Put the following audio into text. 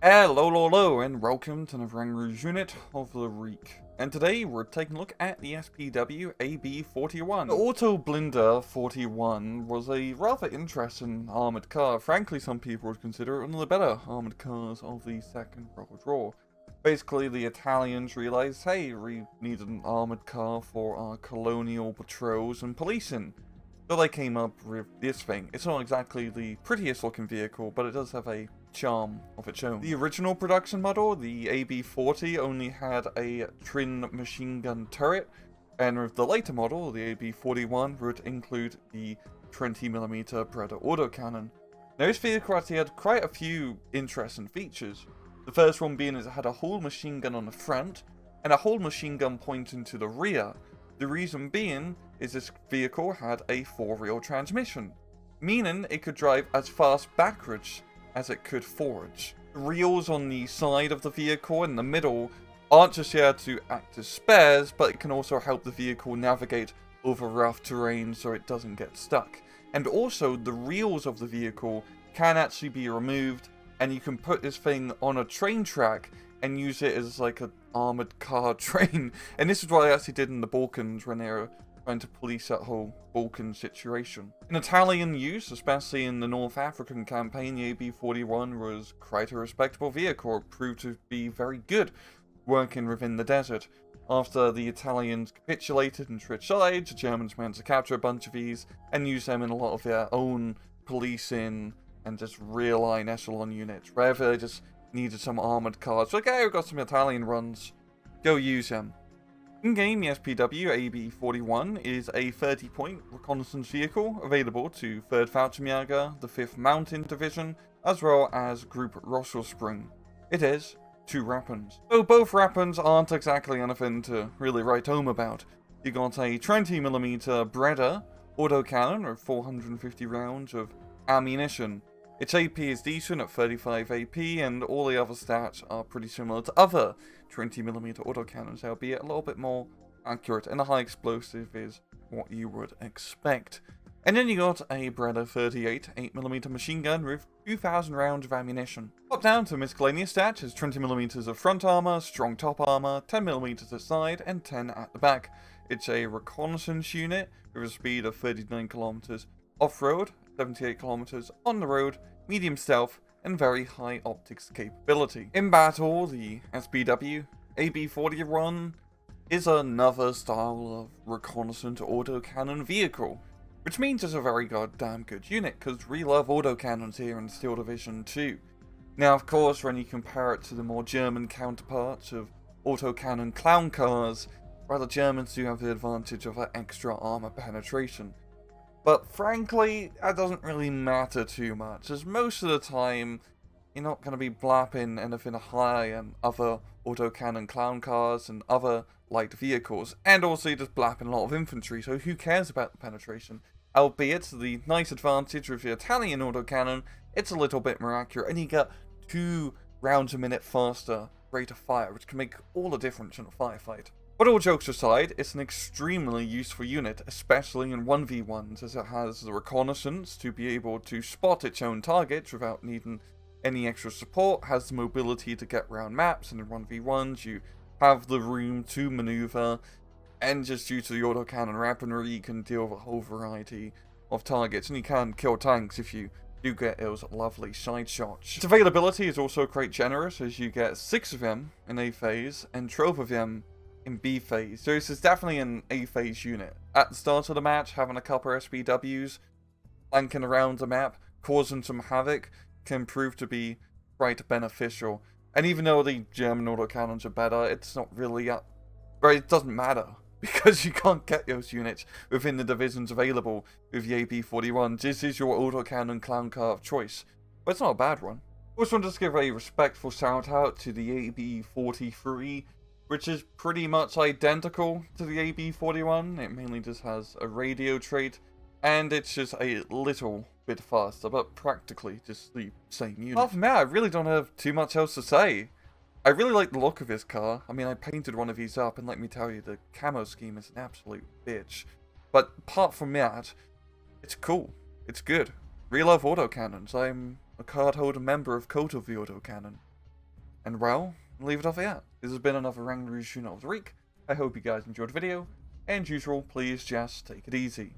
Hello, and welcome to the Rouge unit of the week. And today we're taking a look at the SPW AB 41. The Auto Blinder 41 was a rather interesting armoured car. Frankly, some people would consider it one of the better armoured cars of the Second World War. Basically, the Italians realised, hey, we need an armoured car for our colonial patrols and policing. So they came up with this thing. It's not exactly the prettiest looking vehicle, but it does have a charm of its own. The original production model, the AB40, only had a twin machine gun turret, and with the later model, the AB41, would include the 20mm Breda autocannon. Now this vehicle actually had quite a few interesting features. The first one being is it had a whole machine gun on the front, and a whole machine gun pointing to the rear. The reason being is this vehicle had a 4-wheel transmission, meaning it could drive as fast backwards as it could forwards. The wheels on the side of the vehicle in the middle aren't just here to act as spares, but it can also help the vehicle navigate over rough terrain so it doesn't get stuck. And also, the wheels of the vehicle can actually be removed, and you can put this thing on a train track and use it as like an armoured car train. And this is what I actually did in the Balkans when they were trying to police that whole Balkan situation. In Italian use, especially in the North African campaign, the AB41 was quite a respectable vehicle. It proved to be very good working within the desert. After the Italians capitulated and switched sides, the Germans managed to capture a bunch of these and use them in a lot of their own policing and just rear line echelon units. Wherever they just needed some armoured cars, like, hey, we've got some Italian runs, go use them. In-game, the SPW AB41 is a 30-point reconnaissance vehicle available to 3rd Fallschirmjäger, the 5th Mountain Division, as well as Group Rosselsprung. It is 2 weapons. Though both weapons aren't exactly anything to really write home about. You got a 20mm Breda autocannon with 450 rounds of ammunition. Its AP is decent at 35 AP, and all the other stats are pretty similar to other 20mm autocannons, albeit a little bit more accurate, and the high explosive is what you would expect. And then you got a Breda 38 8mm machine gun with 2,000 rounds of ammunition. Up down to miscellaneous stats is 20mm of front armor, strong top armor, 10mm at side, and 10 at the back. It's a reconnaissance unit with a speed of 39 km off-road, 78 km on the road, medium stealth, and very high optics capability. In battle, the SPW AB41 is another style of reconnaissance autocannon vehicle, which means it's a very goddamn good unit, because we love autocannons here in Steel Division 2. Now, of course, when you compare it to the more German counterparts of autocannon clown cars, well, the Germans do have the advantage of that extra armor penetration. But frankly, that doesn't really matter too much, as most of the time, you're not going to be blapping anything high and other autocannon clown cars and other light vehicles, and also you're just blapping a lot of infantry, so who cares about the penetration? Albeit, the nice advantage with the Italian autocannon, it's a little bit more accurate, and you get 2 rounds a minute faster rate of fire, which can make all the difference in a firefight. But all jokes aside, it's an extremely useful unit, especially in 1v1s, as it has the reconnaissance to be able to spot its own targets without needing any extra support, has the mobility to get around maps, and in 1v1s you have the room to maneuver, and just due to the autocannon weaponry, you can deal with a whole variety of targets, and you can kill tanks if you do get those lovely side shots. Its availability is also quite generous, as you get 6 of them in A phase, and 12 of them in B phase. So this is definitely an A phase unit. At the start of the match, having a couple SPWs flanking around the map, causing some havoc, can prove to be quite beneficial. And even though the German autocannons are better, it's not really but it doesn't matter, because you can't get those units within the divisions available with the AB41. This is your autocannon clown car of choice, but it's not a bad one. Also want to just give a respectful shout out to the AB43, which is pretty much identical to the AB41. It mainly just has a radio trait, and it's just a little bit faster, but practically just the same unit. Apart from that, I really don't have too much else to say. I really like the look of this car. I mean, I painted one of these up, and let me tell you, the camo scheme is an absolute bitch. But apart from that, it's cool. It's good. Real love autocannons. I'm a card holder member of Cult of the Autocannon. And well, leave it off here. This has been another Wrangler Unit of the Week. I hope you guys enjoyed the video, and usual, please just take it easy.